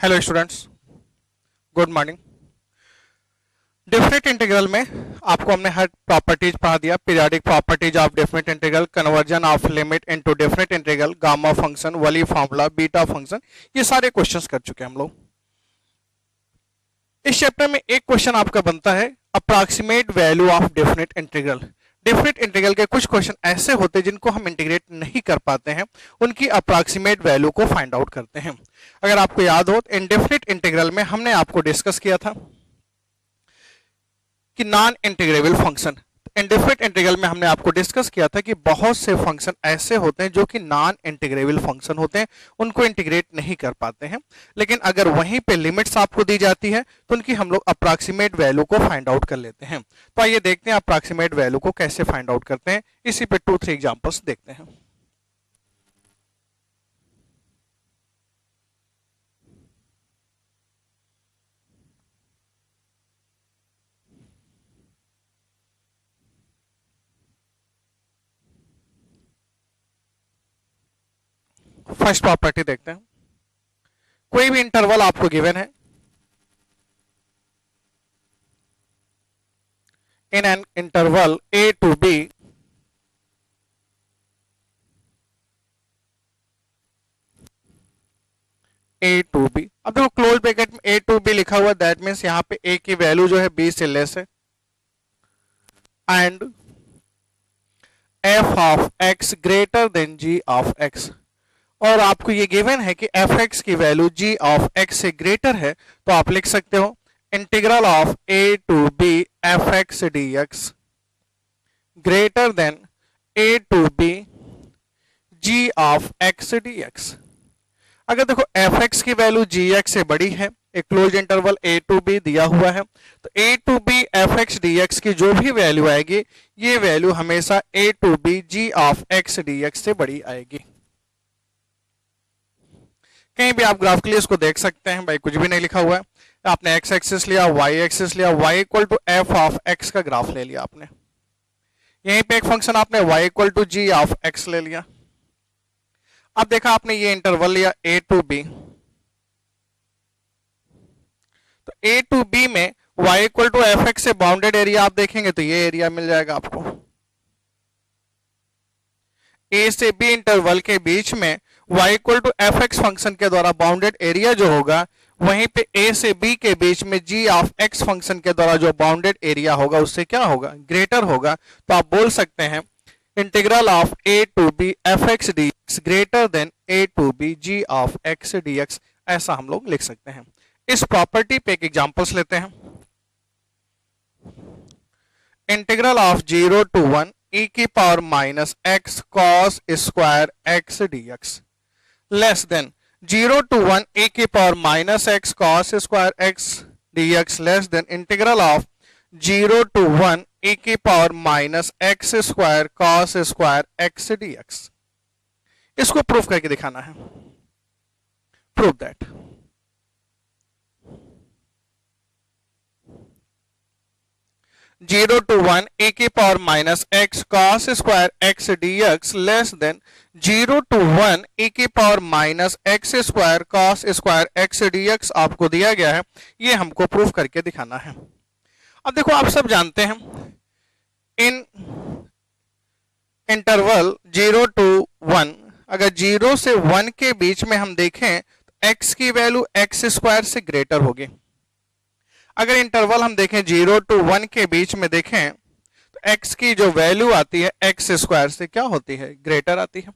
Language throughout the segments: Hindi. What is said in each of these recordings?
Hello students, good morning. Definite integral में आपको हमने हर प्रॉपर्टीज पढ़ा दिया। Periodic properties of definite integral, conversion of limit into definite integral, gamma function, Wali formula, beta function, ये सारे क्वेश्चंस कर चुके हैं हम लोग। इस चैप्टर में एक क्वेश्चन आपका बनता है approximate value of definite integral. Definite integral के कुछ क्वेश्चन ऐसे होते हैं जिनको हम इंटीग्रेट नहीं कर पाते हैं, उनकी अप्रॉक्सीमेट वैल्यू को फाइंड आउट करते हैं। अगर आपको याद हो, इनडेफिनेट इंटीग्रल में हमने आपको डिस्कस किया था कि non integrable function. Indefinite integral में हमने आपको डिस्कस किया था कि बहुत से फंक्शन ऐसे होते हैं जो कि नॉन इंटीग्रेबल फंक्शन होते हैं, उनको इंटीग्रेट नहीं कर पाते हैं। लेकिन अगर वहीं पे लिमिट्स आपको दी जाती है तो उनकी हम लोग अप्रॉक्सीमेट वैल्यू को फाइंड आउट कर लेते हैं। तो आइए देखते हैं अप्रॉक्सीमेट वैल्यू को कैसे फाइंड आउट करते हैं। इसी पे 2-3 एग्जांपल्स देखते हैं। फर्स्ट प्रॉपर्टी देखते हैं। कोई भी इंटरवल आपको गिवन है, इन an interval a to b अब देखो क्लोज ब्रैकेट में a to b लिखा हुआ, दैट मीन्स यहां पे a की वैल्यू जो है b से लेस है, and f of x greater than g of x। और आपको ये गिवन है कि fx की वैल्यू g ऑफ x से ग्रेटर है, तो आप लिख सकते हो integral of a to b fx dx greater than a to b g of x dx। अगर देखो fx की वैल्यू gx से बड़ी है, एक close interval a to b दिया हुआ है, तो a to b fx dx की जो भी वैल्यू आएगी, ये वैल्यू हमेशा a to b g of x dx से बड़ी आएगी। कहीं भी आप ग्राफ के लिए इसको देख सकते हैं, भाई कुछ भी नहीं लिखा हुआ है, आपने x एक्सिस लिया, y एक्सिस लिया, y equal to f of x का ग्राफ ले लिया आपने। यहीं पे एक फंक्शन आपने y equal to g of x ले लिया। अब देखा आपने ये इंटरवल लिया a to b, तो a to b में y इक्वल टू fx से बाउंडेड एरिया आप देखेंगे तो ये एरिया मिल जाएगा आपको। a से b इंटरवल के बीच में y equal to fx function के द्वारा बाउंडेड एरिया जो होगा, वहीं पे a से b के बीच में g ऑफ x फंक्शन के द्वारा जो बाउंडेड एरिया होगा उससे क्या होगा, ग्रेटर होगा। तो आप बोल सकते हैं integral of a to b fx dx greater than a to b g of x dx, ऐसा हम लोग लिख सकते हैं। इस प्रॉपर्टी पे एक एग्जांपल्स लेते हैं। इंटीग्रल ऑफ 0 to 1 e की power minus x cos square x dx less than 0 to 1 e की power minus x cos square x dx less than integral of 0 to 1 e की power minus x square cos square x dx। इसको प्रूफ करके दिखाना है। प्रूव दैट 0 to 1 e की power minus x cos square x dx less than 0 to 1 e की power minus x square cos square x dx आपको दिया गया है, ये हमको प्रूफ करके दिखाना है। अब देखो आप सब जानते हैं इन इंटरवल 0 to 1, अगर 0 से 1 के बीच में हम देखें तो x की वैल्यू x स्क्वायर से ग्रेटर होगी। अगर इंटरवल हम देखें 0 to 1 के बीच में देखें तो x की जो वैल्यू आती है x स्क्वायर से क्या होती है, ग्रेटर आती है।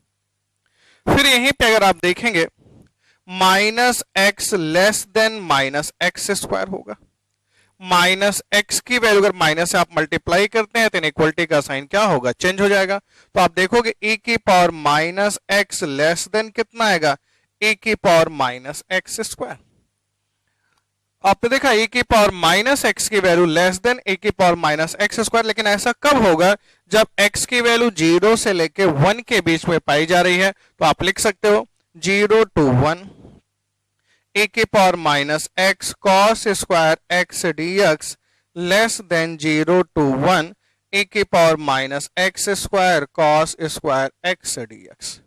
फिर यहीं पे अगर आप देखेंगे minus x less than minus x square होगा। माइनस x की वैल्यू अगर माइनस से आप मल्टीप्लाई करते हैं तो इनइक्वलिटी का साइन क्या होगा, चेंज हो जाएगा। तो आप देखोगे e की power minus x less than कितना आएगा, e की पावर माइनस एक्स स्क्वायर। आपने देखा e की पावर माइनस एक्स की वैल्यू लेस देन e की पावर माइनस एक्स स्क्वायर, लेकिन ऐसा कब होगा, जब x की वैल्यू 0 से लेके 1 के बीच में पाई जा रही है। तो आप लिख सकते हो 0 to 1 e की power minus x cos square x dx less than 0 to 1 e की power minus x square cos square x dx।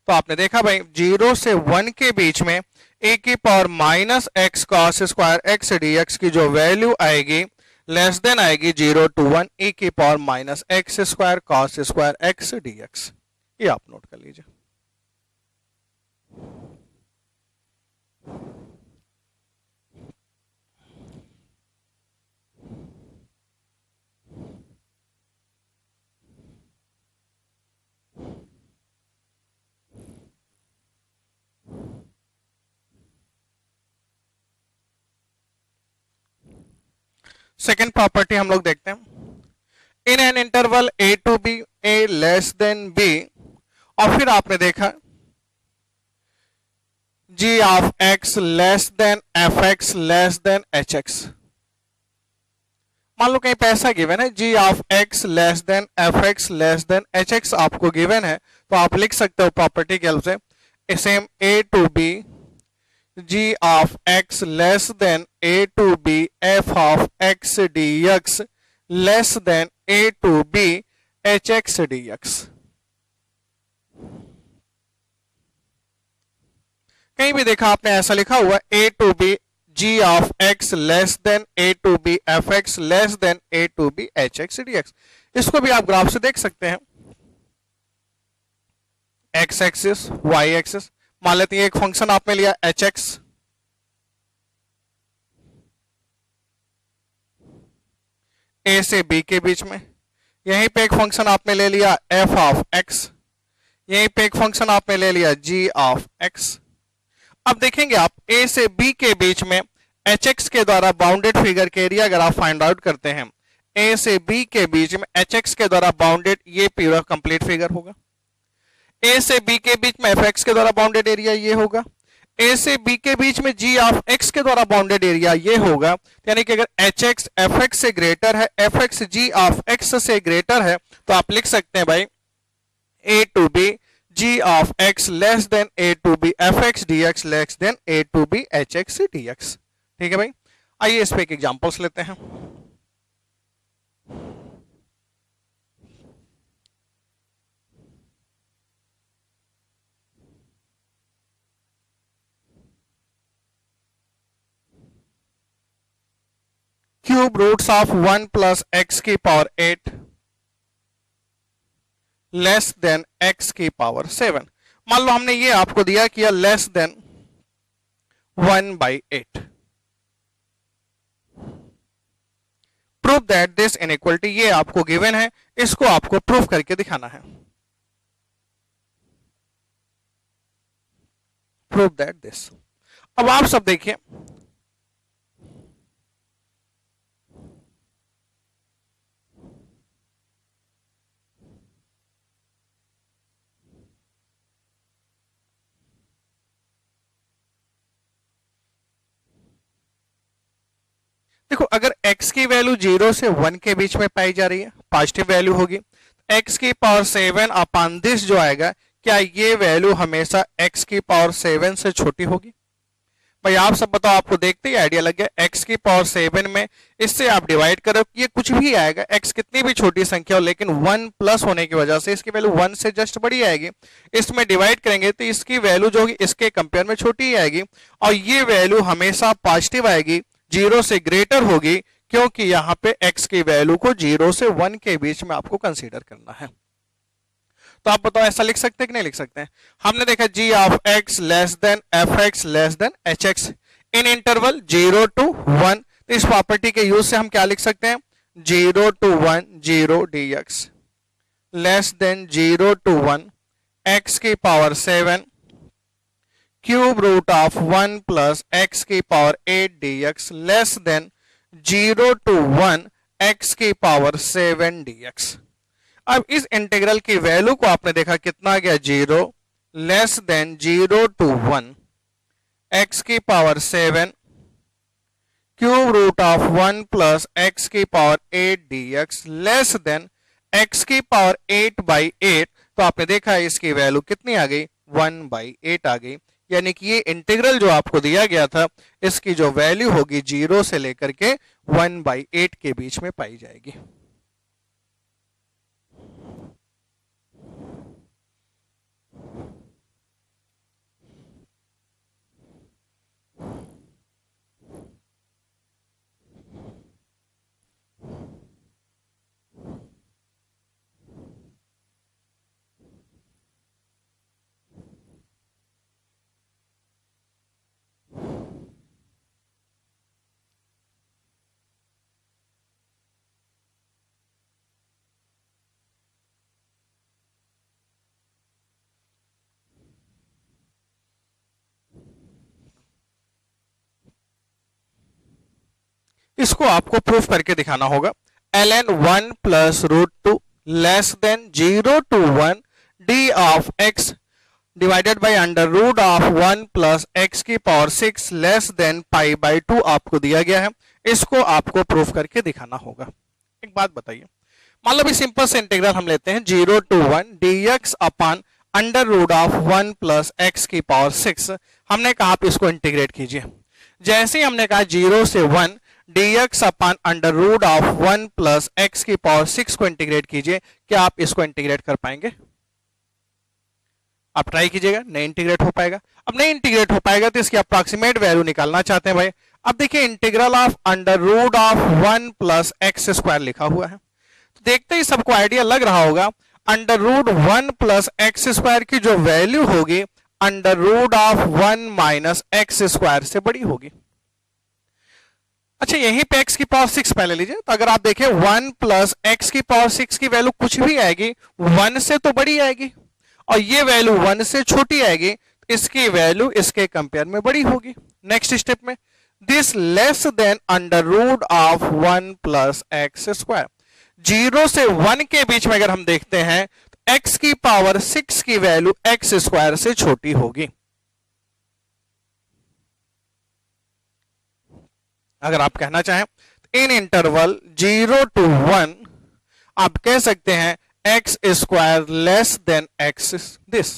तो आपने देखा भाई 0 से 1 के बीच में ए की power minus x cos square x dx की जो वैल्यू आएगी लेस देन आएगी 0 to 1 ए की power minus x square cos square x dx. ये आप नोट कर लीजिए। सेकेंड प्रॉपर्टी हम लोग देखते हैं। In an interval a to b a less than b, और फिर आपने देखा g of x less than f x less than h x. मान लो कहीं पैसा गिवन है g of x less than f x less than h x आपको गिवन है, तो आप लिख सकते हो प्रॉपर्टी के हेल्प से same a to b g of x less than a to b f of x dx less than a to b hx dx। कहीं भी देखा आपने ऐसा लिखा हुआ a to b g of x less than a to b f x less than a to b hx dx। इसको भी आप ग्राफ से देख सकते हैं। x एक्सिस y एक्सिस, मान लेते हैं एक फंक्शन आपने लिया hx, ए से बी के बीच में, यहीं पे एक फंक्शन आपने ले लिया एफ ऑफ एक्स, यहीं पे एक फंक्शन आपने ले लिया जी ऑफ एक्स। अब देखेंगे आप ए से बी के बीच में एच एक्स के द्वारा बाउंडेड फिगर के एरिया अगर आप फाइंड आउट करते हैं, ए से बी के बीच में एच एक्स के द्वारा बाउंडेड, ये पूरा कंप्लीट फिगर होगा। ए से बी के बीच में एफ एक्स के द्वारा बाउंडेड एरिया ये होगा। ए से बी के बीच में जी ऑफ एक्स के द्वारा बाउंडेड एरिया ये होगा। यानी कि अगर एच एक्स एफ एक्स से ग्रेटर है, f x g of x से ग्रेटर है, तो आप लिख सकते हैं भाई a to b g of x less than a to b f x d x less than a to b h x d x. ठीक है भाई, आइए इस पे एक एग्जांपल्स लेते हैं। Cube roots of 1 plus x की पावर 8 लेस देन एक्स की पावर 7। मान लो हमने ये आपको दिया किया less than 1/8। Prove that this inequality, ये आपको गिवन है, इसको आपको प्रूव करके दिखाना है। Prove that this. अब आप सब देखिए, देखो अगर x की वैल्यू 0 से 1 के बीच में पाई जा रही है, पॉजिटिव वैल्यू होगी, x की पावर 7 अपॉन दिस जो आएगा, क्या ये वैल्यू हमेशा x की पावर 7 से छोटी होगी? भाई आप सब बताओ, आपको देखते ही आइडिया लग गया। x की पावर 7 में इससे आप डिवाइड करो, ये कुछ भी आएगा, x कितनी भी छोटी संख्या हो, लेकिन 1 प्लस होने की वजह से इसकी वैल्यू 1 से जस्ट बड़ी आएगी। इसमें डिवाइड करेंगे तो इसकी वैल्यू जो होगी इसके कंपेयर में छोटी ही आएगी, और ये वैल्यू हमेशा पॉजिटिव आएगी, 0 से ग्रेटर होगी, क्योंकि यहां पे x की वैल्यू को 0 से 1 के बीच में आपको कंसीडर करना है। तो आप बताओ ऐसा लिख सकते हैं कि नहीं लिख सकते हैं? हमने देखा g of x less than f x less than h x in interval 0 to 1। तो इस प्रॉपर्टी के यूज से हम क्या लिख सकते हैं? 0 to 1 0 dx less than 0 to 1 x की power 7 cube root of 1 plus x की power 8 dx less than 0 to 1 x की पावर 7 dx। अब इस इंटीग्रल की वैल्यू को आपने देखा कितना आ गया, 0 लेस देन 0 to 1 x की power 7 cube root of 1 plus x की power 8 dx less than x की पावर 8/8। तो आपने देखा इसकी वैल्यू कितनी आ गई, 1/8 आ गई। यानी कि ये इंटीग्रल जो आपको दिया गया था, इसकी जो वैल्यू होगी 0 से लेकर के 1/8 के बीच में पाई जाएगी। इसको आपको प्रूफ करके दिखाना होगा। ln 1 plus root two less than 0 to 1 d of x divided by under root of 1 plus x की power 6 less than pi by 2 आपको दिया गया है। इसको आपको प्रूफ करके दिखाना होगा। एक बात बताइए, मान लो भी सिंपल से इंटीग्रल हम लेते हैं 0 to 1 dx upon under root of 1 plus x की पावर 6। हमने कहा आप इसको इंटीग्रेट कीजिए। जैसे ही हमने कहा 0 से 1 dx upon under root of 1 plus x की पावर 6 को इंटीग्रेट कीजिए, क्या आप इसको इंटीग्रेट कर पाएंगे? आप ट्राई कीजिएगा, नहीं इंटीग्रेट हो पाएगा। अब नहीं इंटीग्रेट हो पाएगा तो इसकी अप्रॉक्सीमेट वैल्यू निकालना चाहते हैं भाई। अब देखिए integral of under root of 1 plus x square लिखा हुआ है, तो देखते ही सबको आइडिया लग रहा होगा under root 1 plus x square की जो वैल्यू होगी under root of 1 minus x square से बड़ी होगी। अच्छा, यहीं पे x की पावर 6 पहले लीजिए, तो अगर आप देखें 1 प्लस एक्स की पावर 6 की वैल्यू कुछ भी आएगी 1 से तो बड़ी आएगी, और ये वैल्यू 1 से छोटी आएगी, तो इसकी वैल्यू इसके कंपेयर में बड़ी होगी। नेक्स्ट स्टेप में this less than under root of 1 plus x square. 0 से 1 के बीच में अगर हम देखते हैं तो x की पावर 6 की वैल्यू एक्स स्क्वायर से छोटी होगी। अगर आप कहना चाहें तो इन इंटरवल 0 to 1 आप कह सकते हैं x square less than x this.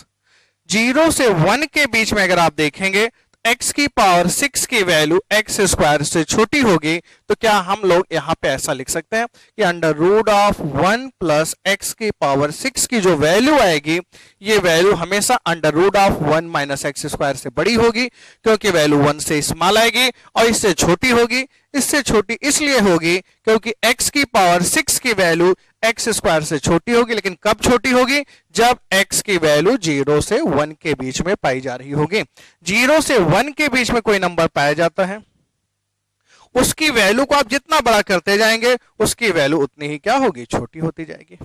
0 से 1 के बीच में अगर आप देखेंगे x की पावर 6 की वैल्यू एक्स स्क्वायर से छोटी होगी, तो क्या हम लोग यहां पे ऐसा लिख सकते हैं कि under root of 1 plus x की पावर 6 की जो वैल्यू आएगी ये वैल्यू हमेशा under root of 1 minus x square से बड़ी होगी, क्योंकि वैल्यू 1 से स्मॉल आएगी और इससे छोटी होगी। इससे छोटी इसलिए होगी क्योंकि x की पावर 6 की वैल्यू एक्स स्क्वायर से छोटी होगी, लेकिन कब छोटी होगी? जब x की वैल्यू 0 से 1 के बीच में पाई जा रही होगी। 0 से 1 के बीच में कोई नंबर पाया जाता है, उसकी वैल्यू को आप जितना बड़ा करते जाएंगे उसकी वैल्यू उतनी ही क्या होगी? छोटी होती जाएगी।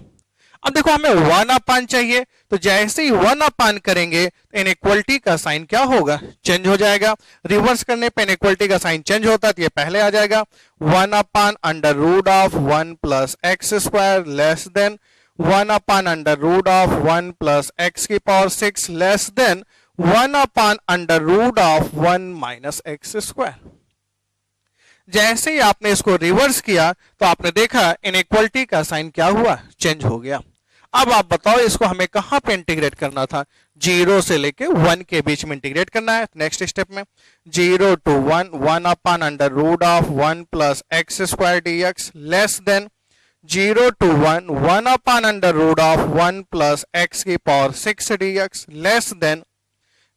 अब देखो हमें 1 अपान चाहिए, तो जैसे ही 1 अपान करेंगे तो इनइक्वलिटी का साइन क्या होगा? चेंज हो जाएगा। रिवर्स करने पे इनइक्वलिटी का साइन चेंज होता है तो ये पहले आ जाएगा 1 upon under root of 1 plus x square less than 1 upon under root of 1 plus x की power 6 less than 1 upon under root of 1 minus x square. जैसे ही आपने इसको रिवर्स किया तो आपने देखा इनइक्वलिटी का साइन क्या हुआ? चेंज हो गया। अब आप बताओ इसको हमें कहां पे इंटीग्रेट करना था? 0 से लेके 1 के बीच में इंटीग्रेट करना है। नेक्स्ट स्टेप में 0 to 1 1 upon under root of 1 plus x square dx less than 0 to 1 1 upon under root of 1 plus x की power 6 dx less than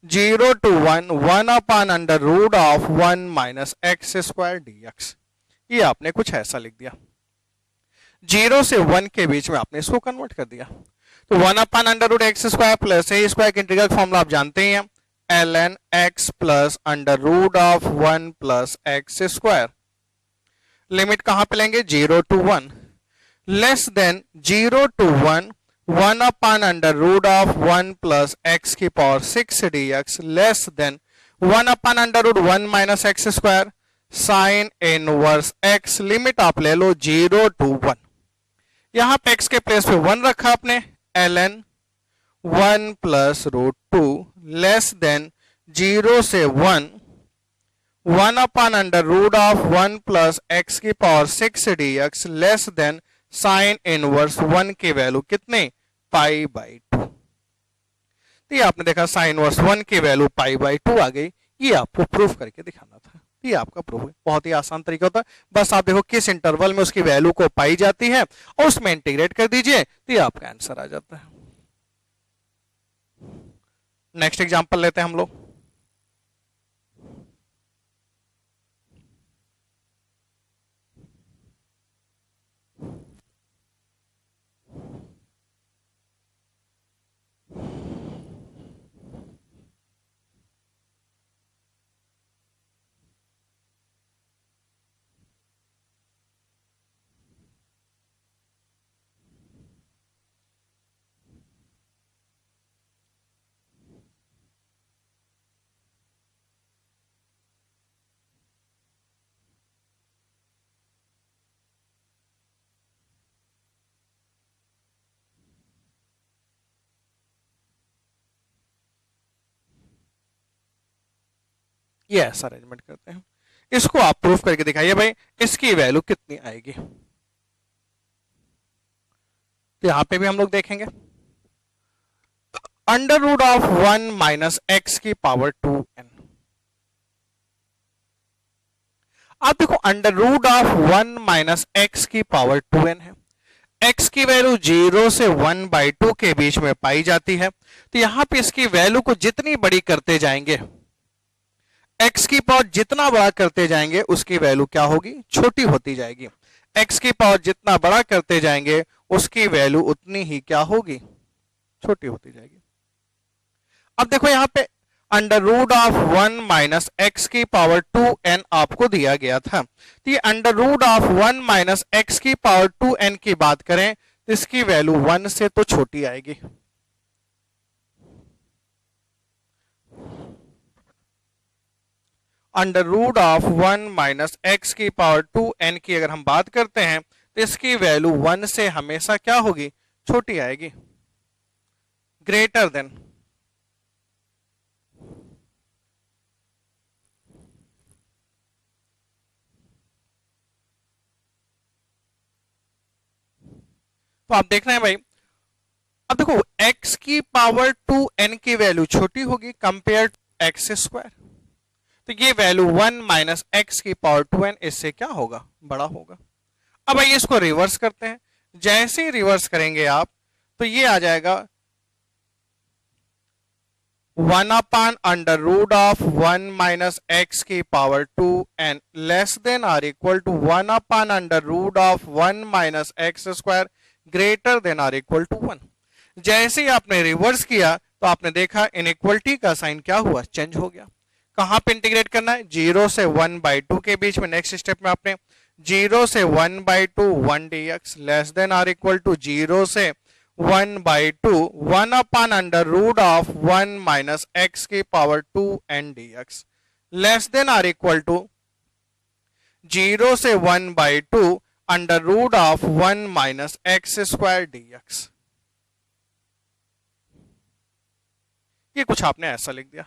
0 to 1 1 upon under root of 1 minus x square dx। ये आपने कुछ ऐसा लिख दिया। 0 से 1 के बीच में आपने इसको कन्वर्ट कर दिया, तो 1 upon under root x square plus a square के इंटीग्रल फॉर्मूला आप जानते ही हैं, ln x प्लस under root of 1 plus x square. Limit कहां पे लेंगे? 0 to 1 less than 0 to 1 1 upon under root of 1 plus x की power 6 dx less than 1 upon under root 1 minus x square sine inverse x। Limit आप ले लो 0 to 1। यहां पे x के प्लेस पे 1 रखा आपने, ln 1 plus root 2 less than 0 से 1 1 upon under root of 1 plus x की power 6 dx less than sine inverse 1 की वैल्यू कितने? Pi by 2। तो ये आपने देखा साइन इनवर्स 1 की वैल्यू पाई बाई 2 आ गई। ये आपको प्रूफ करके दिखाना था। ये आपका प्रूफ है, बहुत ही आसान तरीका होता है। बस आप देखो किस इंटरवल में उसकी वैल्यू को पाई जाती है और उसमें इंटीग्रेट कर दीजिए तो ये आपका आंसर आ जाता है। नेक्स्ट एग्जांपल लेते हैं हम लोग। ये ऐसा अरेंजमेंट करते हैं। इसको आप प्रूफ करके दिखाइए भाई, इसकी वैल्यू कितनी आएगी। तो यहां पे भी हम लोग देखेंगे under root of 1 minus x की पावर 2n। आप देखो under root of 1 minus x की पावर 2n है। x की वैल्यू 0 से 1/2 के बीच में पाई जाती है। तो यहां पे इसकी वैल्यू को जितनी बड़ी करते जाएंगे, x की पावर जितना बड़ा करते जाएंगे उसकी वैल्यू क्या होगी, छोटी होती जाएगी। x की पावर जितना बड़ा करते जाएंगे उसकी वैल्यू उतनी ही क्या होगी, छोटी होती जाएगी। अब देखो यहां पे under root of 1 minus x की पावर 2n आपको दिया गया था। तो ये under root of 1 minus x की पावर 2n की बात करें तो इसकी वैल्यू 1 से तो छोटी आएगी। Under root of 1 minus x की पावर 2n की अगर हम बात करते हैं तो इसकी वैल्यू 1 से हमेशा क्या होगी, छोटी आएगी, ग्रेटर देन। तो आप देख रहे हैं भाई, अब देखो x की पावर 2n की वैल्यू छोटी होगी कंपेयर टू एक्स स्क्वायर। तो ये वैल्यू 1 माइनस एक्स की पावर 2n इससे क्या होगा, बड़ा होगा। अब आइए इसको रिवर्स करते हैं। जैसे ही रिवर्स करेंगे आप तो ये आ जाएगा 1 upon under root of 1 minus x की power 2n less than or equal to 1 upon under root of 1 minus x square greater than or equal to 1। जैसे ही आपने रिवर्स किया तो आपने देखा इनइक्वलिटी का साइन क्या हुआ, चेंज हो गया। कहां पे इंटीग्रेट करना है, 0 से 1/2 के बीच में। नेक्स्ट स्टेप में आपने 0 से 1/2 1 dx less than or equal to 0 से 1/2 1 upon under root of 1 minus x की power 2n dx less than or equal to 0 से 1/2 under root of 1 minus x square dx। ये कुछ आपने ऐसा लिख दिया।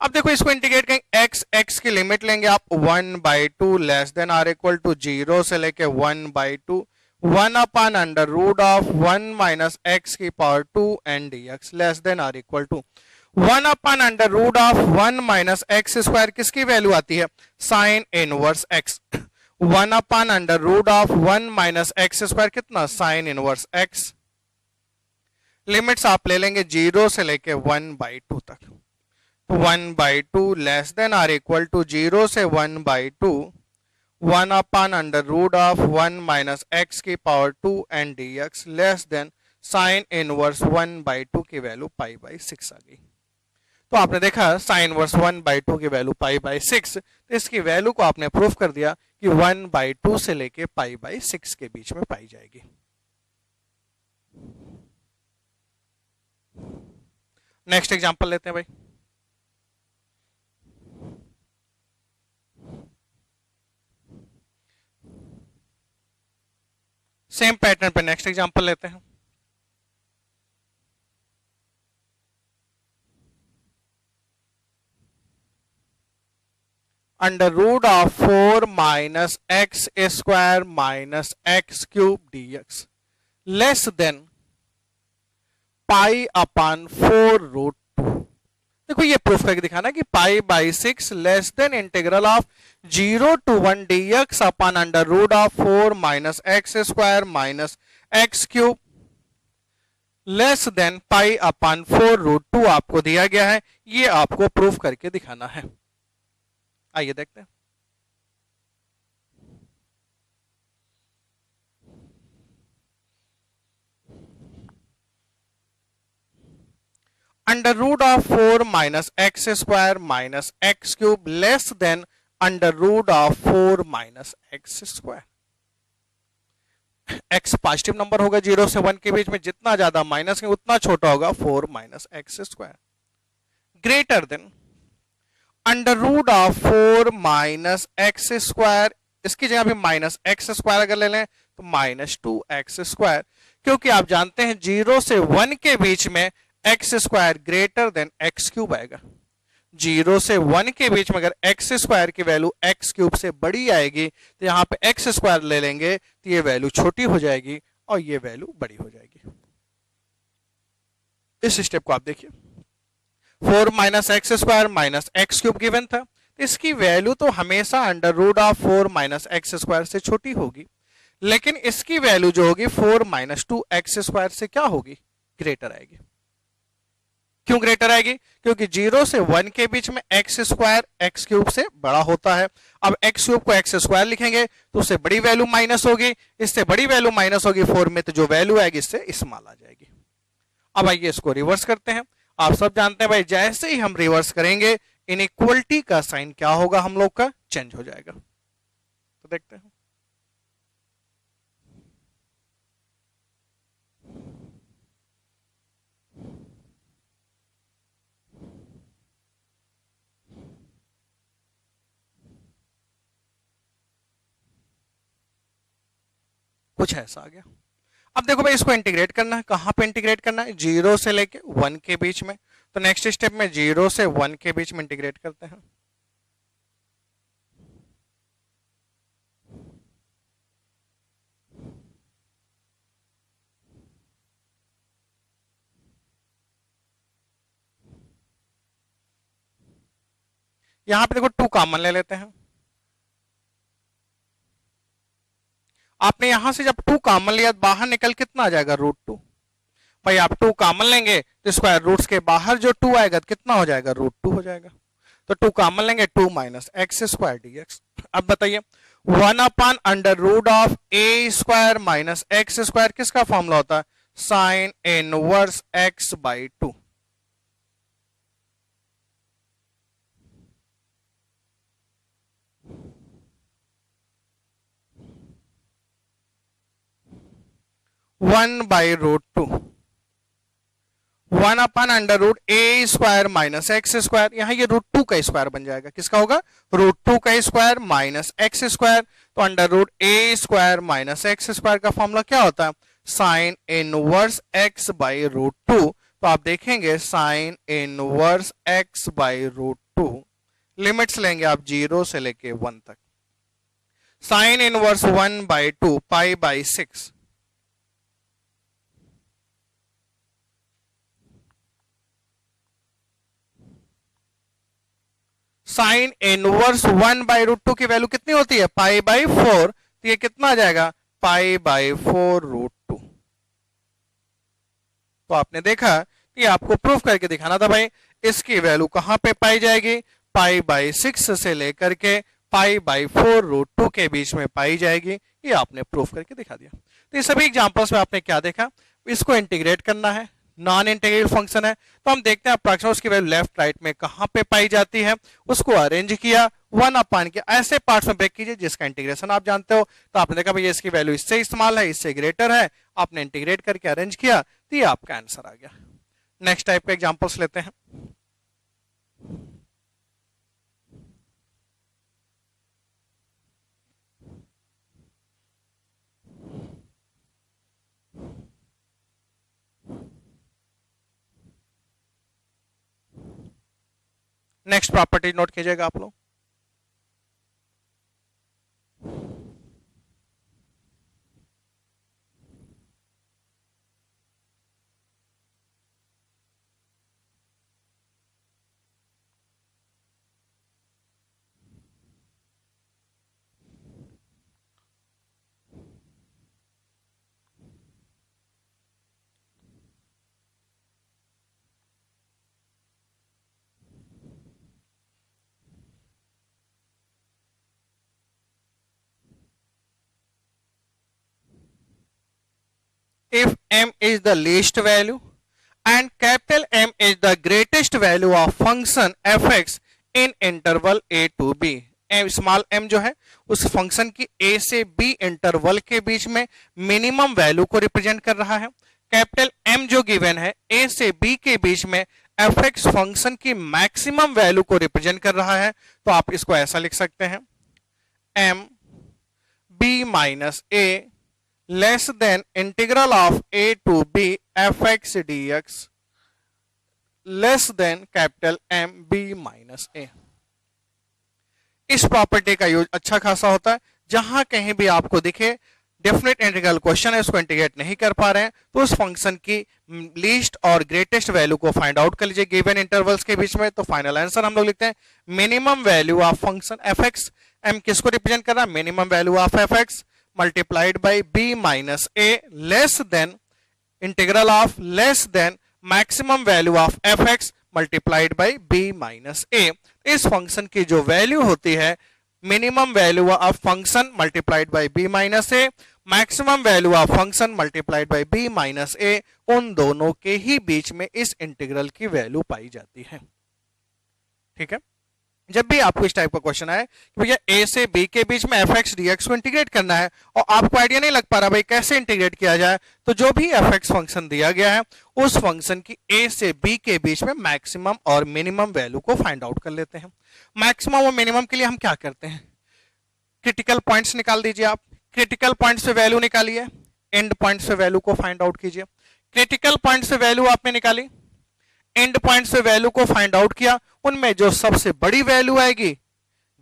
अब देखो इसको इंटीग्रेट करेंगे, x की लिमिट लेंगे आप 1/2 less than or equal to 0 से लेके 1/2 1 upon under root of 1 minus x की power 2n dx less than or equal to 1 upon under root of 1 minus x square किसकी वैल्यू आती है, sine inverse x। 1 upon under root of 1 minus x square कितना, साइन इनवर्स x। लिमिट्स आप ले लेंगे 0 से लेके 1/2 तक। 1/2 less than or equal to 0 से 1/2 1 upon under root of 1 minus x की power 2n dx less than sine inverse 1/2 की वैल्यू π/6 आ गई। तो आपने देखा साइन इनवर्स 1/2 की वैल्यू π/6। तो इसकी वैल्यू को आपने प्रूफ कर दिया कि 1/2 से लेके π/6 के बीच में पाई जाएगी। नेक्स्ट एग्जांपल लेते हैं भाई। सेम पैटर्न पे नेक्स्ट एग्जांपल लेते हैं। Under root of 4 minus x square minus x cube dx less than π/4√2। देखो ये प्रूफ करके दिखाना कि π/6 less than integral of 0 to 1 dx upon under root of 4 minus x square minus x cube less than π/4√2 आपको दिया गया है। ये आपको प्रूफ करके दिखाना है। आइए देखते हैं। Under root of 4 minus x square minus x cube less than under root of 4 minus x square. x positive number होगा 0 से 1 के बीच में, जितना ज्यादा माइनस के उतना छोटा होगा 4 minus x square greater than under root of 4 minus x square. इसकी जगह भी माइनस एक्स स्क्वायर अगर ले लें तो माइनस 2x स्क्वायर, क्योंकि आप जानते हैं 0 से 1 के बीच में x square greater then x cube आएगा। 0 से 1 के बीच में अगर एक्स स्क्वायर की वैल्यू एक्स क्यूब से बड़ी आएगी तो यहाँ पे एक्स स्क्वायर ले लेंगे तो ये वैल्यू छोटी हो जाएगी और ये वैल्यू बड़ी हो जाएगी। इस स्टेप को आप देखिए, 4 minus x square minus x cube given था, इसकी वैल्यू तो हमेशा under root of 4 minus x square से छोटी होगी, लेकिन इसकी वैल्यू जो होगी 4 माइनस 2 एक्स स्क्वायर से क्या होगी, ग्रेटर आएगी। क्यों ग्रेटर आएगी, क्योंकि 0 से 1 के बीच में एक्स स्क्वायर एक्स क्यूब से बड़ा होता है। अब एक्स क्यूब को एक्स स्क्वायर लिखेंगे तो उससे बड़ी वैल्यू माइनस होगी, इससे बड़ी वैल्यू माइनस होगी 4 में, तो जो वैल्यू आएगी इससे स्मॉल आ जाएगी। अब आइए इसको रिवर्स करते हैं। आप सब जानते हैं भाई, जैसे ही हम रिवर्स करेंगे इनइक्वलिटी का साइन क्या होगा, हम लोग का चेंज हो जाएगा। तो देखते हैं, कुछ ऐसा आ गया। अब देखो भाई, इसको इंटीग्रेट करना है, कहां पे इंटीग्रेट करना है, 0 से लेके 1 के बीच में। तो नेक्स्ट स्टेप में 0 से 1 के बीच में इंटीग्रेट करते हैं। यहां पे देखो 2 कॉमन ले लेते हैं। आपने यहां से जब 2 कॉमन लिया, बाहर निकल कितना आ जाएगा, √2। भाई आप 2 कॉमन लेंगे तो स्क्वायर रूट्स के बाहर जो 2 आएगा तो कितना हो जाएगा, √2 हो जाएगा। तो 2 कॉमन लेंगे, 2 माइनस एक्स स्क्वायर dx। अब बताइए, 1 upon under root of a square minus x square किसका फॉर्मूला होता है, sine inverse x by 2। One by √2, 1 upon under root a square minus x square, यहां ये √2 का स्क्वायर बन जाएगा, किसका होगा, √2 का स्क्वायर माइनस एक्स स्क्वायर। तो under root a square minus x square का फॉर्मूला क्या होता है, साइन इनवर्स एक्स बाई √2। तो आप देखेंगे sign inverse x by √2, limits लेंगे आप 0 से लेके 1 तक, sign inverse 1/2 pi by 6, sine inverse 1/√2 की वैल्यू कितनी होती है, π/4। तो ये कितना आ जाएगा, π/4√2। तो आपने देखा, ये आपको प्रूफ करके दिखाना था भाई, इसकी वैल्यू कहां पे पाई जाएगी, π/6 से लेकर के π/4√2 के बीच में पाई जाएगी। ये आपने प्रूफ करके दिखा दिया। तो ये सभी एग्जांपल्स में आपने क्या देखा, इसको इंटीग्रेट करना है, नॉन इंटीग्रेबल फंक्शन है। तो हम देखते हैं अप्रॉक्सिमेट उसकी वैल्यू लेफ्ट राइट में कहां पे पाई जाती है, उसको अरेंज किया, 1 अपान के ऐसे पार्ट्स में ब्रेक कीजिए जिसका इंटीग्रेशन आप जानते हो। तो आपने देखा भैया इसकी वैल्यू इससे इस्तेमाल है, इससे ग्रेटर है, आपने इंटीग्रेट करके अरेंज किया, तो ये आपका आंसर आ गया। नेक्स्ट टाइप के एग्जांपल्स लेते हैं। नेक्स्ट प्रॉपर्टी नोट कीजिएगा आप लोग, if m is the least value and capital M is the greatest value of function fx in interval a to b, small m जो है उस फंक्शन की a से b इंटरवल के बीच में मिनिमम वैल्यू को रिप्रेजेंट कर रहा है। कैपिटल M जो गिवन है a से b के बीच में fx फंक्शन की मैक्सिमम वैल्यू को रिप्रेजेंट कर रहा है। तो आप इसको ऐसा लिख सकते हैं, m b minus a less than integral of a to b fx dx less than capital M b minus a. इस प्रॉपर्टी का यूज अच्छा खासा होता है, जहां कहीं भी आपको दिखे डेफिनेट इंटीग्रल क्वेश्चन है, उसको इंटीग्रेट नहीं कर पा रहे हैं, तो उस फंक्शन की लीस्ट और ग्रेटेस्ट वैल्यू को फाइंड आउट कर लीजिए गिवन इंटरवल्स के बीच में। तो फाइनल आंसर हम लोग लिखते हैं minimum value of function f x. M किसको रिप्रेजेंट कर रहा है? Minimum value of f x multiplied by b minus a less than integral of less than maximum value of f x multiplied by b minus a. इस फंक्शन की जो वैल्यू होती है minimum value of function multiplied by b minus a, maximum value of function multiplied by b minus a, उन दोनों के ही बीच में इस इंटीग्रल की वैल्यू पाई जाती है। ठीक है, जब भी आपको इस टाइप का क्वेश्चन आए कि भैया ए से बी के बीच में एफ एक्स डी एक्स को इंटीग्रेट करना है और आपको आइडिया नहीं लग पा रहा भाई कैसे इंटीग्रेट किया जाए, तो जो भी एफ एक्स फंक्शन दिया गया है उस फंक्शन की ए से बी के बीच में मैक्सिमम और मिनिमम वैल्यू को फाइंड आउट कर लेते हैं। मैक्सिमम और मिनिमम के लिए हम क्या करते हैं? क्रिटिकल पॉइंट्स निकाल दीजिए। आप क्रिटिकल पॉइंट्स पे वैल्यू निकालिए, एंड पॉइंट्स पे वैल्यू को फाइंड आउट कीजिए। क्रिटिकल पॉइंट्स पे वैल्यू आपने निकाली, एंड पॉइंट्स पे वैल्यू को फाइंड आउट किया, उनमें जो सबसे बड़ी वैल्यू आएगी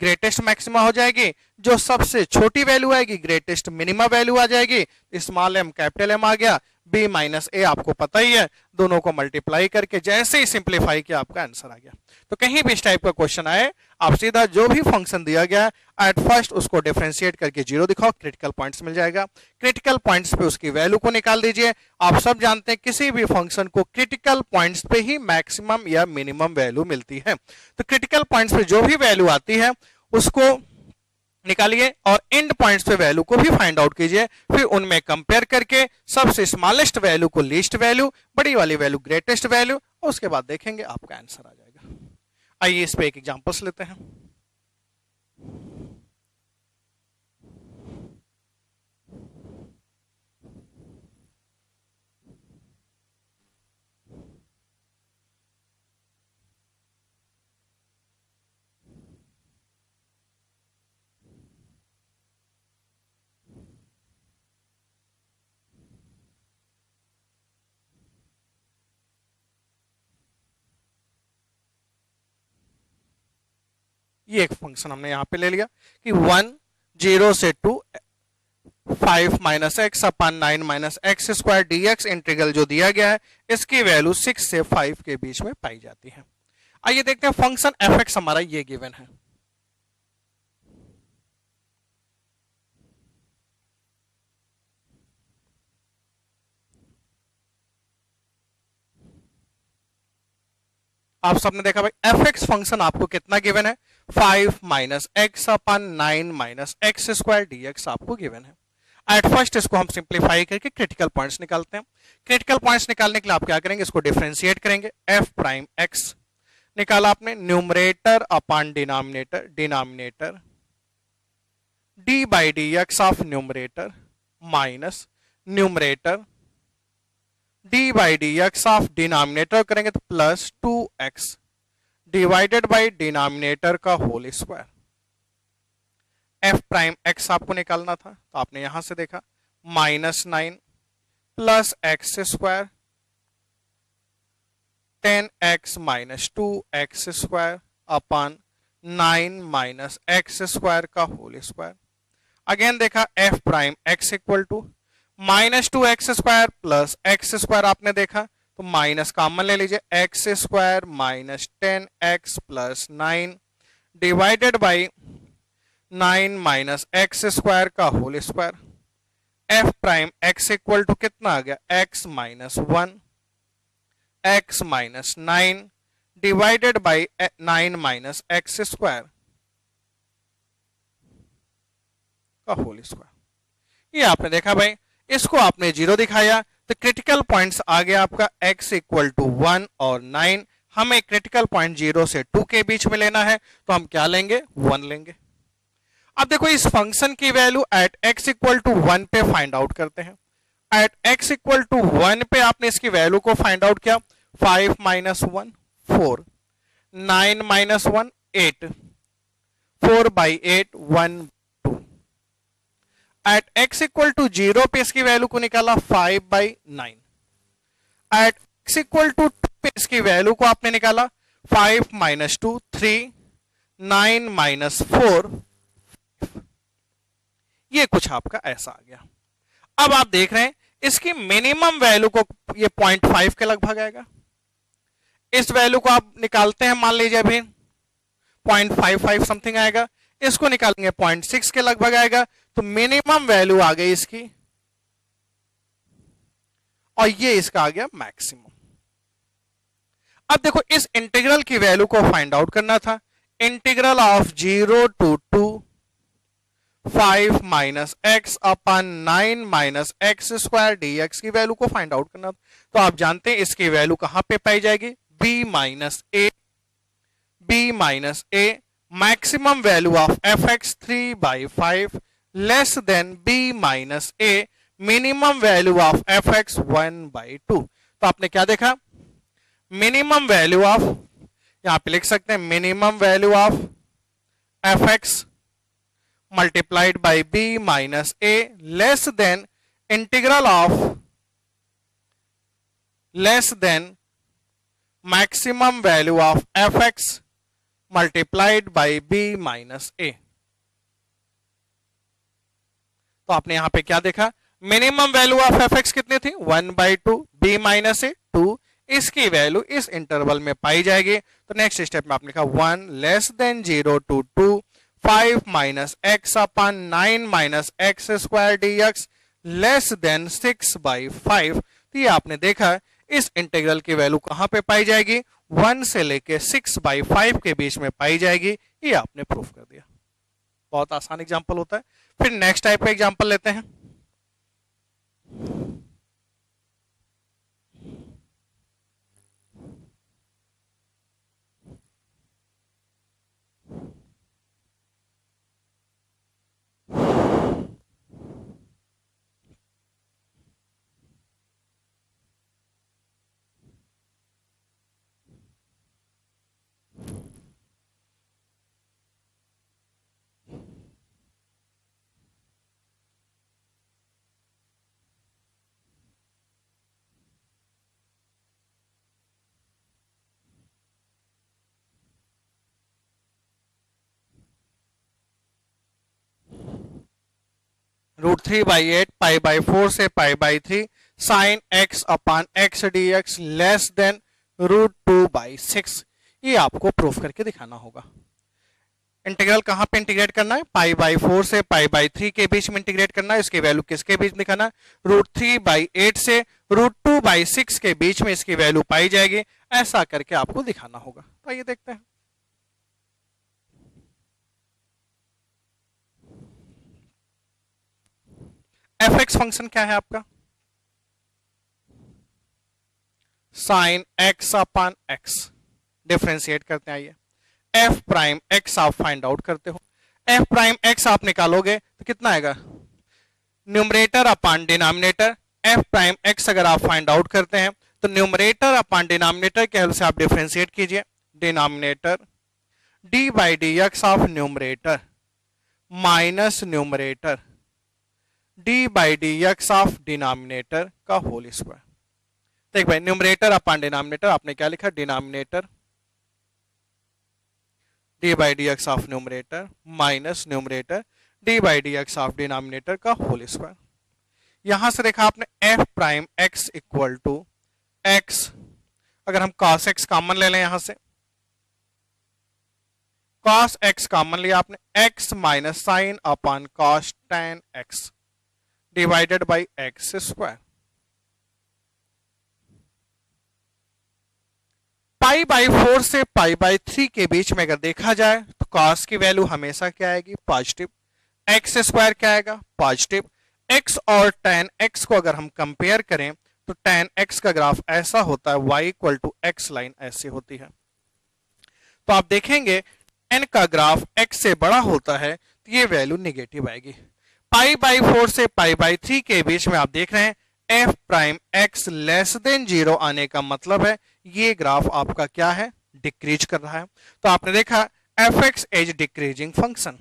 ग्रेटेस्ट मैक्सिमा हो जाएगी, जो सबसे छोटी वैल्यू आएगी ग्रेटेस्ट मिनिमा वैल्यू आ जाएगी। स्मॉल एम कैपिटल एम आ गया, बी माइनस ए आपको पता ही है, दोनों को मल्टीप्लाई करके जैसे ही सिंप्लीफाई किया आपका आंसर आ गया। तो कहीं भी इस टाइप का क्वेश्चन आए, आप सीधा जो भी फंक्शन दिया गया एट फर्स्ट उसको डिफरेंशिएट करके जीरो दिखाओ, क्रिटिकल पॉइंट्स मिल जाएगा। क्रिटिकल पॉइंट्स पे उसकी वैल्यू को निकाल दीजिए। आप सब जानते हैं किसी भी फंक्शन को क्रिटिकल पॉइंट्स पे ही मैक्सिमम या मिनिमम वैल्यू मिलती है। तो क्रिटिकल पॉइंट्स पे जो भी वैल्यू आती है उसको निकालिए और एंड पॉइंट्स पे वैल्यू को भी फाइंड आउट कीजिए, फिर उनमें कंपेयर करके सबसे स्मॉलेस्ट वैल्यू को लीस्ट वैल्यू, बड़ी वाली वैल्यू ग्रेटेस्ट वैल्यू, और उसके बाद देखेंगे आपका आंसर आ जाएगा। आइए इस पे एक एग्जांपल्स लेते हैं। ये एक फंक्शन हमने यहां पे ले लिया कि 1 0 से 2 5 minus x upon 9 minus x square D x integral जो दिया गया है इसकी वैल्यू 6 से 5 के बीच में पाई जाती है। आइए देखते हैं फंक्शन एफ एक्स हमारा ये गिवन है। आप सबने देखा भाई एफ एक्स फंक्शन आपको कितना गिवन है? 5 minus x upon 9 minus x square D x आपको गिवन है। एट फर्स्ट इसको हम सिंप्लीफाई करके क्रिटिकल पॉइंट्स निकालते हैं। क्रिटिकल पॉइंट्स निकालने के लिए आप क्या करेंगे? इसको डिफरेंशिएट करेंगे। एफ प्राइम एक्स निकाला आपने, numerator upon denominator, denominator d by d x of numerator minus numerator d by d x of denominator करेंगे तो plus 2x divided by denominator का whole square. F prime x आपको निकालना था तो आपने यहां से देखा -9 plus x square 10x minus 2x square upon 9 minus x square का होल स्क्वायर। अगेन देखा f prime x equal to -2x square plus x square आपने देखा तो माइनस कॉमन ले लीजिए, x square minus 10x plus 9 divided by 9 minus x square का whole square. F prime x equal to कितना आ गया? x minus 1 x minus 9 divided by 9 minus x square का होल स्क्वायर। ये आपने देखा भाई, इसको आपने जीरो दिखाया तो क्रिटिकल पॉइंट्स आ गया आपका x इक्वल टू 1 और 9। हमें क्रिटिकल पॉइंट 0 से 2 के बीच में लेना है तो हम क्या लेंगे? 1 लेंगे। अब देखो इस फंक्शन की value at x equal to 1 पे फाइंड आउट करते हैं। एट x इक्वल टू 1 पे आपने इसकी वैल्यू को फाइंड आउट किया, 5 minus 1 4, 9 minus 1 8, 4 by 8 1 2। At x equal to 0 पे इसकी वैल्यू को निकाला 5 by 9। At x equal to 2 पे इसकी वैल्यू को आपने निकाला 5 माइनस 2 3, 9 माइनस 4, ये कुछ आपका ऐसा आ गया। अब आप देख रहे हैं इसकी मिनिमम वैल्यू को ये 0.5 के लगभग आएगा। इस वैल्यू को आप निकालते हैं, मान लीजिए अभी 0.55 समथिंग आएगा, इसको निकालेंगे 0.6 के लगभग आएगा, तो मिनिमम वैल्यू आ गई इसकी और ये इसका आ गया मैक्सिमम। अब देखो इस इंटीग्रल की वैल्यू को फाइंड आउट करना था। Integral of 0 to 2 5 minus x upon 9 minus x square dx की वैल्यू को फाइंड आउट करना था। तो आप जानते हैं इसकी वैल्यू कहां पे पाई जाएगी, b minus a, maximum value of fx 3/5 less than b minus a, minimum value of fx 1/2। तो आपने क्या देखा, मिनिमम वैल्यू ऑफ, यहां पे लिख सकते हैं minimum value of fx multiplied by b minus a less than integral of less than maximum value of fx multiplied by b minus a। तो आपने यहां पे क्या देखा, मिनिमम वैल्यू ऑफ fx कितनी थी 1/2, b माइनस a 2, इसकी वैल्यू इस इंटरवल में पाई जाएगी। तो नेक्स्ट स्टेप में आपने लिखा 1 less than 0 to 2 5 minus x upon 9 minus x square dx less then 6/5। तो ये आपने देखा इस इंटीग्रल की वैल्यू कहां पे पाई जाएगी, 1 से लेके 6/5 के बीच में पाई जाएगी। ये आपने प्रूफ कर दिया। बहुत आसान एग्जांपल होता है। फिर नेक्स्ट टाइप का एग्जांपल लेते हैं। √3/8 π/4 से π/3 साइन x अपान x dx लेस देन √2/6। ये आपको प्रूफ करके दिखाना होगा। इंटीग्रल कहां पे इंटीग्रेट करना है, π/4 से π/3 के बीच में इंटीग्रेट करना है। इसकी वैल्यू किसके बीच में दिखाना है, √3/8 से √2/6 के बीच में इसकी वैल्यू पाई जाएगी। ऐसा करके आपको दिखाना होगा। तो आइए देखते हैं। fx फंक्शन क्या है आपका, साइन x अपान x। डिफरेंशिएट करते हैं। आइए f प्राइम x आप फाइंड आउट करते हो। f प्राइम x आप निकालोगे तो कितना आएगा, numerator upon denominator. f prime x अगर आप फाइंड आउट करते हैं तो न्यूमरेटर अपान डिनोमिनेटर के हेल्प से आप डिफरेंशिएट कीजिए। Denominator d/dx of numerator minus numerator d/dx of denominator का होल स्क्वायर। देख भाई, न्यूमरेटर अपान डिनोमिनेटर आपने क्या लिखा, denominator d/dx of numerator minus numerator d/dx of denominator का होल स्क्वायर। यहां से देखा आपने f prime x equal to x, अगर हम cos x कॉमन ले लें, यहां से cos x कॉमन लिया आपने, x minus sine upon cos tan x divided by x square. π/4 से π/3 के बीच में अगर देखा जाए तो cos की वैल्यू हमेशा क्या आएगी, पॉजिटिव। एक्स स्क्वायर क्या आएगा, पॉजिटिव। x और tan x को अगर हम कंपेयर करें तो tan x का ग्राफ ऐसा होता है, y equal to x line ऐसी होती है। तो आप देखेंगे n का ग्राफ x से बड़ा होता है तो ये वैल्यू निगेटिव आएगी। π/4 से π/3 के बीच में आप देख रहे हैं f prime x less than 0 आने का मतलब है ये ग्राफ आपका क्या है, डिक्रीज कर रहा है। तो आपने देखा fx इज डिक्रीजिंग फंक्शन।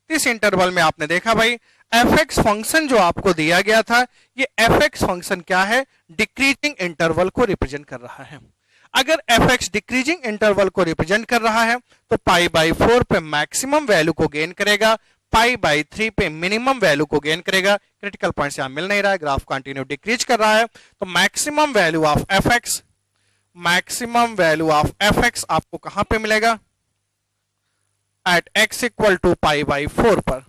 इस इंटरवल में आपने देखा भाई fx फंक्शन जो आपको दिया गया था, ये fx फंक्शन क्या है, डिक्रीजिंग इंटरवल को रिप्रेजेंट कर रहा है। अगर fx डिक्रीजिंग इंटरवल को रिप्रेजेंट कर रहा है तो π/4 पे मैक्सिमम वैल्यू को गेन करेगा, π/3 पे मिनिमम वैल्यू को गेन करेगा। क्रिटिकल पॉइंट यहां मिल नहीं रहा है, ग्राफ कंटिन्यू डिक्रीज कर रहा है, तो maximum value of fx, maximum value of fx आपको कहां पे मिलेगा, एट x इक्वल टू π/4 पर।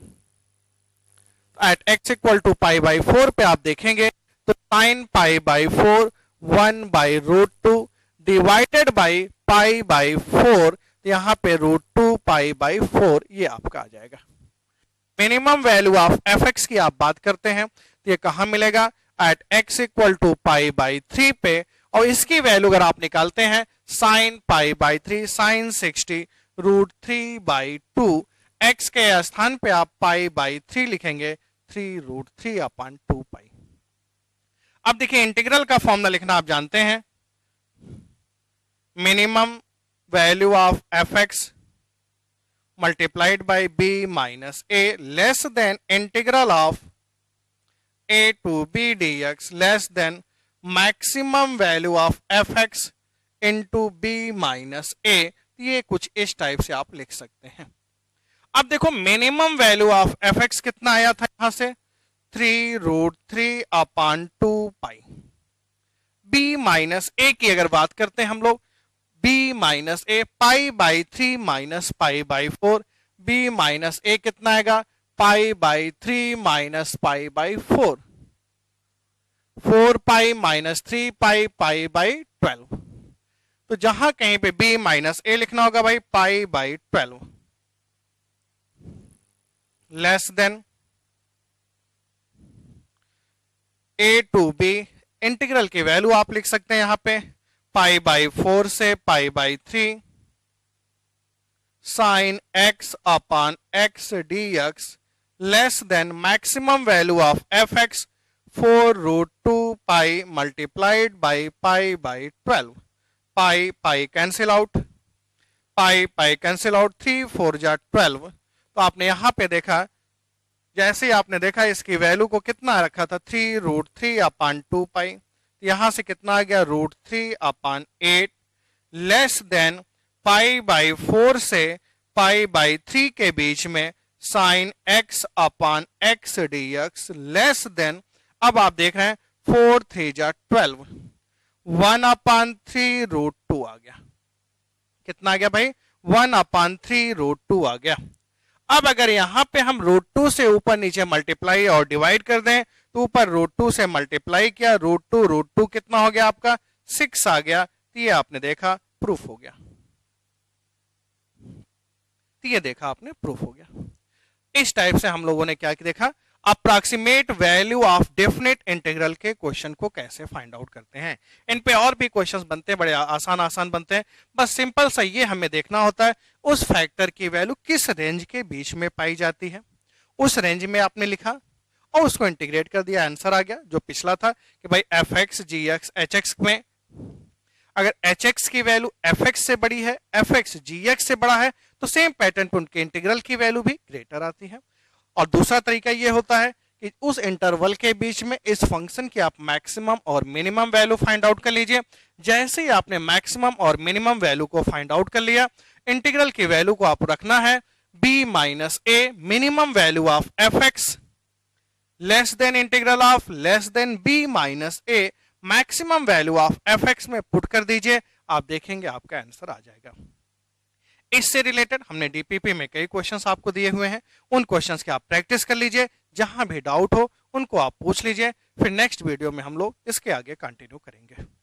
एट x इक्वल टू π/4 पे आप देखेंगे तो sin π/4 1/√2 डिवाइडेड बाई π/4, यहां पे √2 π/4 ये आपका आ जाएगा। मिनिमम वैल्यू ऑफ fx की आप बात करते हैं तो ये कहां मिलेगा, एट x इक्वल टू π/3 पे, और इसकी वैल्यू अगर आप निकालते हैं sin π/3 sin 60 √3/2, x के स्थान पे आप π/3 लिखेंगे 3√3/2π। अब देखिए इंटीग्रल का फॉर्मूला लिखना आप जानते हैं, minimum value of fx multiplied by b minus a less than integral of a to b dx less than maximum value of fx into b minus a। ये कुछ इस टाइप से आप लिख सकते हैं। अब देखो मिनिमम वैल्यू ऑफ fx कितना आया था यहां से, 3√3/2π। b माइनस a की अगर बात करते हैं हम लोग, b minus a π/3 minus π/4, b minus a कितना आएगा, π/3 माइनस π/4, 4π माइनस 3π π/12। तो जहां कहीं पे b माइनस a लिखना होगा भाई π/12 less than a to b, integral की वैल्यू आप लिख सकते हैं यहां पे π/4 से π/3 sin x upon x dx less than maximum value of fx 4√2π multiplied by π/12। Pi cancel out, pi cancel out, 3 4 जा 12। तो आपने यहां पे देखा, जैसे ही आपने देखा इसकी वैल्यू को कितना रखा था 3√3/2π, यहां से कितना आ गया √3/8 लेस देन π/4 से π/3 के बीच में sin x upon x dx less then, अब आप देख रहे हैं 4 3 जा 12, 1/3√2 आ गया। कितना आ गया भाई, 1/3√2 आ गया। अब अगर यहां पे हम √2 से ऊपर नीचे मल्टीप्लाई और डिवाइड कर दें तो ऊपर √2 से मल्टीप्लाई किया, √2 कितना हो गया आपका 6 आ गया। तो ये आपने देखा प्रूफ हो गया, तो ये देखा आपने प्रूफ हो गया। इस टाइप से हम लोगों ने क्या देखा, approximate value of definite integral के क्वेश्चन को कैसे फाइंड आउट करते हैं। इन पे और भी क्वेश्चंस बनते हैं, बड़े आसान बनते हैं, बस सिंपल सा ये हमें देखना होता है उस फैक्टर की वैल्यू किस रेंज के बीच में पाई जाती है। उस रेंज में आपने लिखा और उसको इंटीग्रेट कर दिया, आंसर आ गया। जो पिछला था कि भाई fx gx hx में अगर hx की वैल्यू fx से बड़ी है, fx gx से बड़ा है, तो सेम पैटर्न पे उनके इंटीग्रल की वैल्यू भी ग्रेटर आती है। और दूसरा तरीका यह होता है कि उस इंटरवल के बीच में इस फंक्शन की आप मैक्सिमम और मिनिमम वैल्यू फाइंड आउट कर लीजिए। जैसे ही आपने मैक्सिमम और मिनिमम वैल्यू को फाइंड आउट कर लिया, इंटीग्रल की वैल्यू को आप रखना है b minus a, minimum value of fx less than integral of less then b minus a, maximum value of fx में पुट कर दीजिए, आप देखेंगे आपका आंसर आ जाएगा। इससे रिलेटेड हमने डीपीपी में कई क्वेश्चंस आपको दिए हुए हैं, उन क्वेश्चंस की आप प्रैक्टिस कर लीजिए, जहां भी डाउट हो उनको आप पूछ लीजिए। फिर नेक्स्ट वीडियो में हम लोग इसके आगे कंटिन्यू करेंगे।